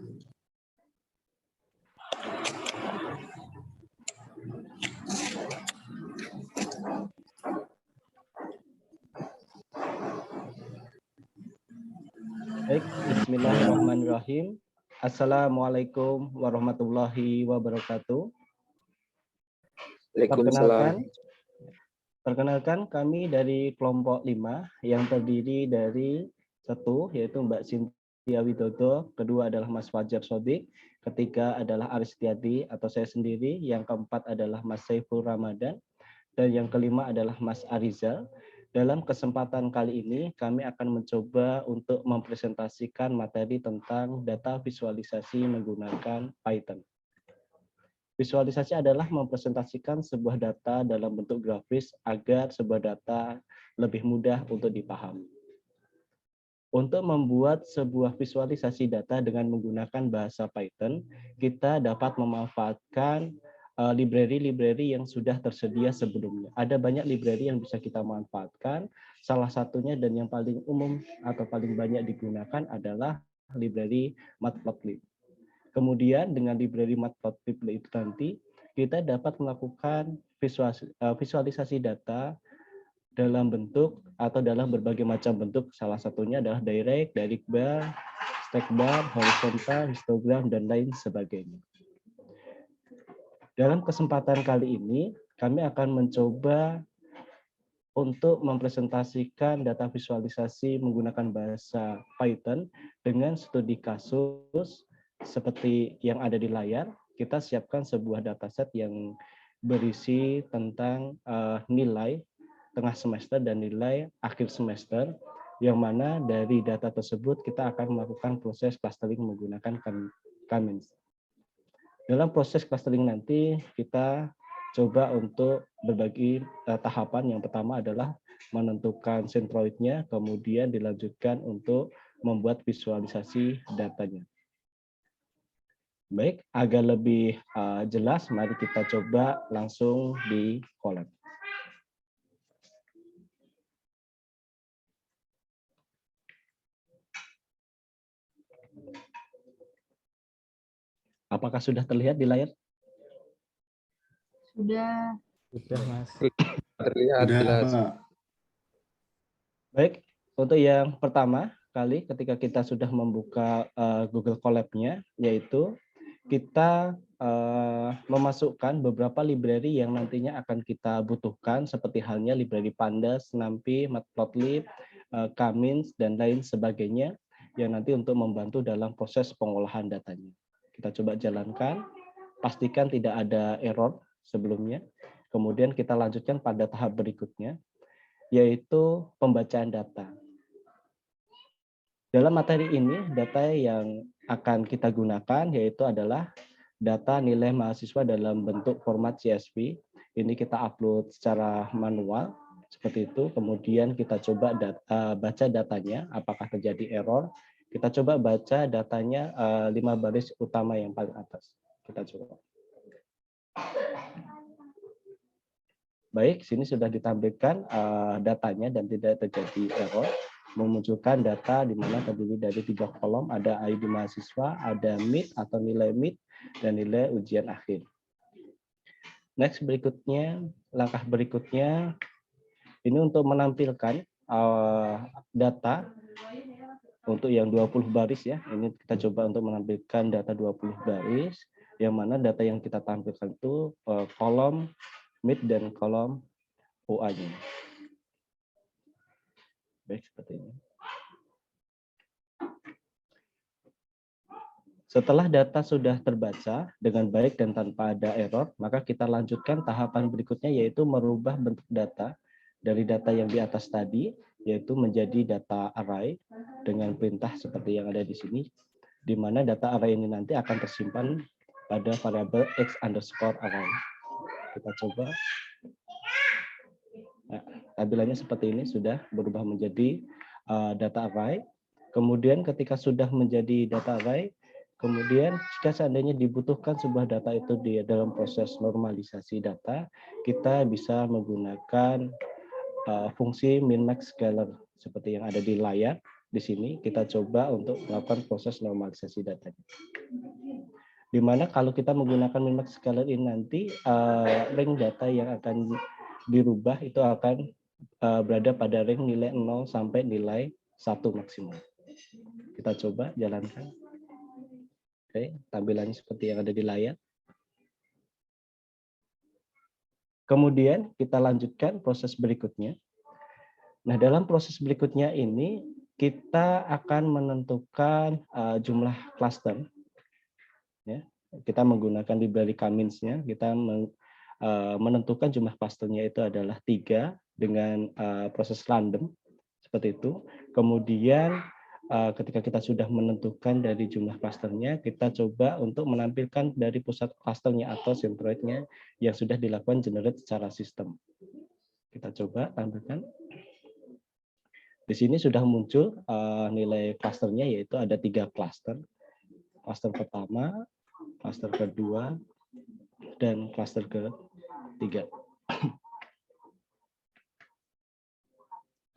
Baik, bismillahirrahmanirrahim. Assalamualaikum warahmatullahi wabarakatuh. Perkenalkan kami dari kelompok 5 yang terdiri dari 1 yaitu Mbak Cynthia Widodo, kedua adalah Mas Fajar Sodik, ketiga adalah Aristiadi atau saya sendiri, yang keempat adalah Mas Saiful Ramadan, dan yang kelima adalah Mas Arizal. Dalam kesempatan kali ini kami akan mencoba untuk mempresentasikan materi tentang data visualisasi menggunakan Python. Visualisasi adalah mempresentasikan sebuah data dalam bentuk grafis agar sebuah data lebih mudah untuk dipahami. Untuk membuat sebuah visualisasi data dengan menggunakan bahasa Python, kita dapat memanfaatkan library-library yang sudah tersedia sebelumnya. Ada banyak library yang bisa kita manfaatkan. Salah satunya dan yang paling umum atau paling banyak digunakan adalah library Matplotlib. Kemudian dengan library Matplotlib itu nanti kita dapat melakukan visualisasi data dalam bentuk atau dalam berbagai macam bentuk. Salah satunya adalah direct bar, stack bar, horizontal, histogram, dan lain sebagainya. Dalam kesempatan kali ini, kami akan mencoba untuk mempresentasikan data visualisasi menggunakan bahasa Python dengan studi kasus seperti yang ada di layar. Kita siapkan sebuah dataset yang berisi tentang nilai tengah semester dan nilai akhir semester, yang mana dari data tersebut kita akan melakukan proses clustering menggunakan K-means. Dalam proses clustering nanti kita coba untuk berbagi tahapan. Yang pertama adalah menentukan centroidnya, kemudian dilanjutkan untuk membuat visualisasi datanya. Baik, agar lebih jelas, mari kita coba langsung di collab. Apakah sudah terlihat di layar? Sudah. Sudah, Mas. Terlihat jelas. Baik, untuk yang pertama kali ketika kita sudah membuka Google Colab-nya, yaitu kita memasukkan beberapa library yang nantinya akan kita butuhkan, seperti halnya library Pandas, NumPy, Matplotlib, K-means, dan lain sebagainya, yang nanti untuk membantu dalam proses pengolahan datanya. Kita coba jalankan, pastikan tidak ada error sebelumnya. Kemudian kita lanjutkan pada tahap berikutnya, yaitu pembacaan data. Dalam materi ini, data yang akan kita gunakan yaitu adalah data nilai mahasiswa dalam bentuk format CSV. Ini kita upload secara manual, seperti itu. Kemudian kita coba baca datanya, apakah terjadi error. Kita coba baca datanya 5 baris utama yang paling atas. Kita coba. Baik, sini sudah ditampilkan datanya dan tidak terjadi error. Memunculkan data di mana terdiri dari 3 kolom, ada ID mahasiswa, ada mid atau nilai mid, dan nilai ujian akhir. Next berikutnya, langkah berikutnya, ini untuk menampilkan data untuk yang 20 baris ya. Ini kita coba untuk menampilkan data 20 baris, yang mana data yang kita tampilkan itu kolom mid dan kolom OA-nya. Baik, seperti ini. Setelah data sudah terbaca dengan baik dan tanpa ada error, maka kita lanjutkan tahapan berikutnya, yaitu merubah bentuk data dari data yang di atas tadi, yaitu menjadi data array dengan perintah seperti yang ada di sini, di mana data array ini nanti akan tersimpan pada variabel x_array. Kita coba. Nah, tampilannya seperti ini, sudah berubah menjadi data array. Kemudian ketika sudah menjadi data array, kemudian jika seandainya dibutuhkan sebuah data itu di dalam proses normalisasi data, kita bisa menggunakan fungsi min-max scalar seperti yang ada di layar. di sini kita coba untuk melakukan proses normalisasi datanya. Di mana kalau kita menggunakan min-max scalar ini nanti ring data yang akan dirubah itu akan berada pada ring nilai 0 sampai nilai 1 maksimum. Kita coba jalankan. Oke, tampilannya seperti yang ada di layar. Kemudian kita lanjutkan proses berikutnya. Nah, dalam proses berikutnya ini kita akan menentukan jumlah cluster. Ya, kita menggunakan library K-means-nya, kita menentukan jumlah clusternya itu adalah 3 dengan proses random seperti itu. Kemudian ketika kita sudah menentukan dari jumlah clusternya, kita coba untuk menampilkan dari pusat clusternya atau centroidnya yang sudah dilakukan generate secara sistem. Kita coba tampilkan. Di sini sudah muncul nilai clusternya, yaitu ada 3 cluster. Cluster pertama, cluster kedua, dan cluster ketiga.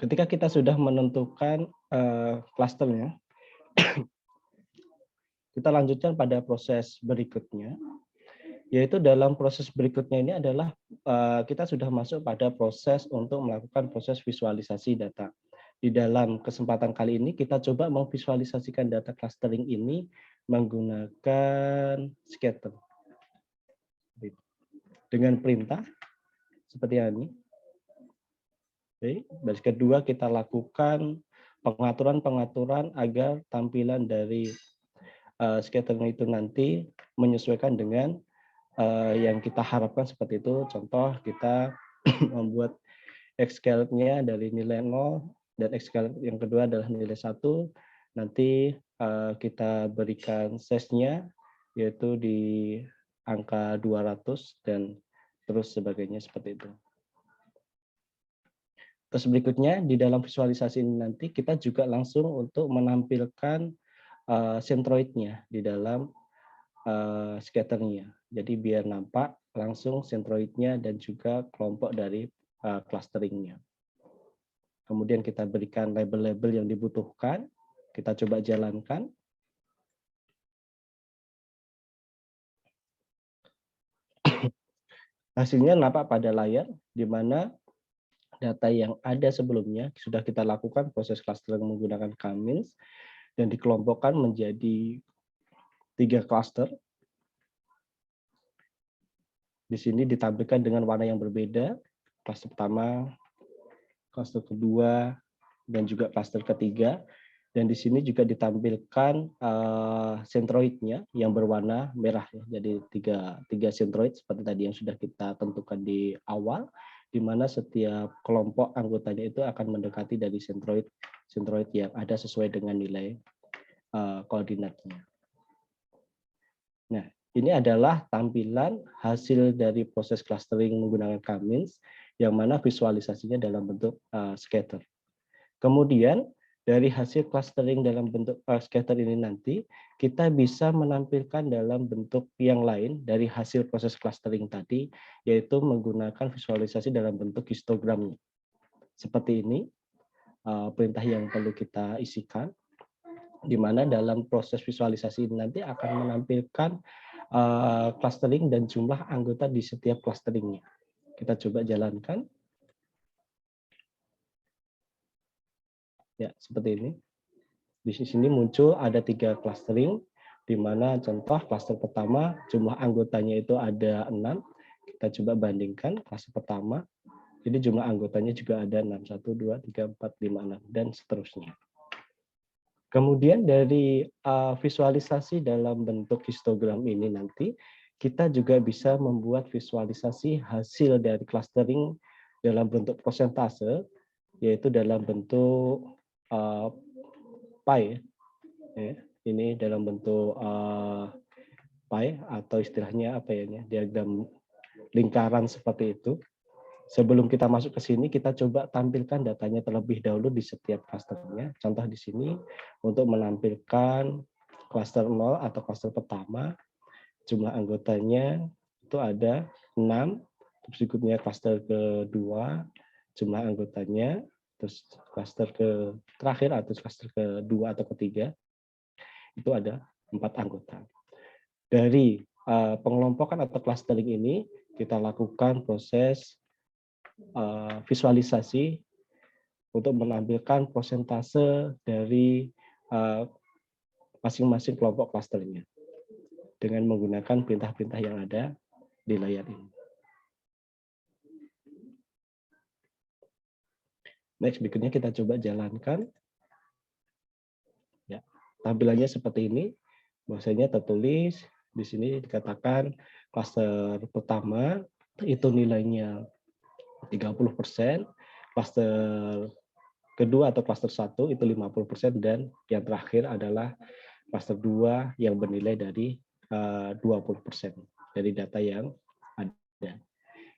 Ketika kita sudah menentukan clusternya, kita lanjutkan pada proses berikutnya, yaitu dalam proses berikutnya ini adalah kita sudah masuk pada proses untuk melakukan proses visualisasi data. Di dalam kesempatan kali ini kita coba memvisualisasikan data clustering ini menggunakan scatter. Dengan perintah seperti ini. Oke, baris kedua kita lakukan pengaturan-pengaturan agar tampilan dari scatter itu nanti menyesuaikan dengan yang kita harapkan seperti itu. Contoh kita membuat X-scale-nya dari nilai 0 dan X-scale yang kedua adalah nilai 1. Nanti kita berikan size-nya yaitu di angka 200 dan terus sebagainya seperti itu. Terus berikutnya di dalam visualisasi ini nanti kita juga langsung untuk menampilkan centroid-nya di dalam scatter-nya. Jadi biar nampak langsung centroid-nya dan juga kelompok dari clustering-nya. Kemudian kita berikan label-label yang dibutuhkan. Kita coba jalankan. Hasilnya nampak pada layar, di mana data yang ada sebelumnya sudah kita lakukan proses clustering menggunakan K-means dan dikelompokkan menjadi 3 cluster. Di sini ditampilkan dengan warna yang berbeda. Cluster pertama, cluster kedua, dan juga cluster ketiga. Dan di sini juga ditampilkan centroid-nya yang berwarna merah. Jadi tiga centroid seperti tadi yang sudah kita tentukan di awal, di mana setiap kelompok anggotanya itu akan mendekati dari centroid yang ada sesuai dengan nilai koordinatnya. Nah, ini adalah tampilan hasil dari proses clustering menggunakan K-means, yang mana visualisasinya dalam bentuk scatter. Kemudian, dari hasil clustering dalam bentuk scatter ini nanti, kita bisa menampilkan dalam bentuk yang lain dari hasil proses clustering tadi, yaitu menggunakan visualisasi dalam bentuk histogram. Seperti ini, perintah yang perlu kita isikan, di mana dalam proses visualisasi ini nanti akan menampilkan clustering dan jumlah anggota di setiap clusteringnya. Kita coba jalankan. Ya, seperti ini. Di sini muncul ada 3 clustering, di mana contoh cluster pertama jumlah anggotanya itu ada 6. Kita coba bandingkan cluster pertama. Jadi jumlah anggotanya juga ada 6, 1, 2, 3, 4, 5, 6, dan seterusnya. Kemudian dari visualisasi dalam bentuk histogram ini nanti, kita juga bisa membuat visualisasi hasil dari clustering dalam bentuk persentase, yaitu dalam bentuk pie. Ya, ini dalam bentuk pie atau istilahnya apa ya, diagram lingkaran seperti itu. Sebelum kita masuk ke sini, kita coba tampilkan datanya terlebih dahulu di setiap clusternya. Contoh di sini untuk menampilkan cluster 0 atau cluster pertama, jumlah anggotanya itu ada 6. Berikutnya cluster kedua, jumlah anggotanya Terus klaster ke terakhir atau klaster kedua atau ketiga itu ada 4 anggota. Dari pengelompokan atau clustering ini kita lakukan proses visualisasi untuk menampilkan persentase dari masing-masing kelompok clusternya dengan menggunakan perintah-perintah yang ada di layar ini. Next, berikutnya kita coba jalankan. Ya, tampilannya seperti ini. Bahwasanya tertulis di sini dikatakan klaster pertama itu nilainya 30%, klaster kedua atau klaster 1 itu 50%, dan yang terakhir adalah klaster 2 yang bernilai dari 20% dari data yang ada.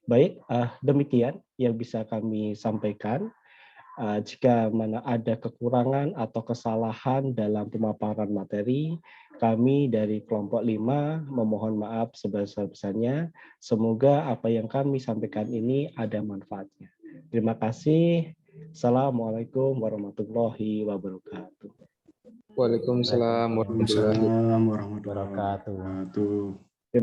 Baik, demikian yang bisa kami sampaikan. Jika mana ada kekurangan atau kesalahan dalam pemaparan materi, kami dari kelompok 5 memohon maaf sebesar-besarnya. Semoga apa yang kami sampaikan ini ada manfaatnya. Terima kasih. Assalamualaikum warahmatullahi wabarakatuh. Waalaikumsalam warahmatullahi Waalaikumsalam warahmatullahi wabarakatuh.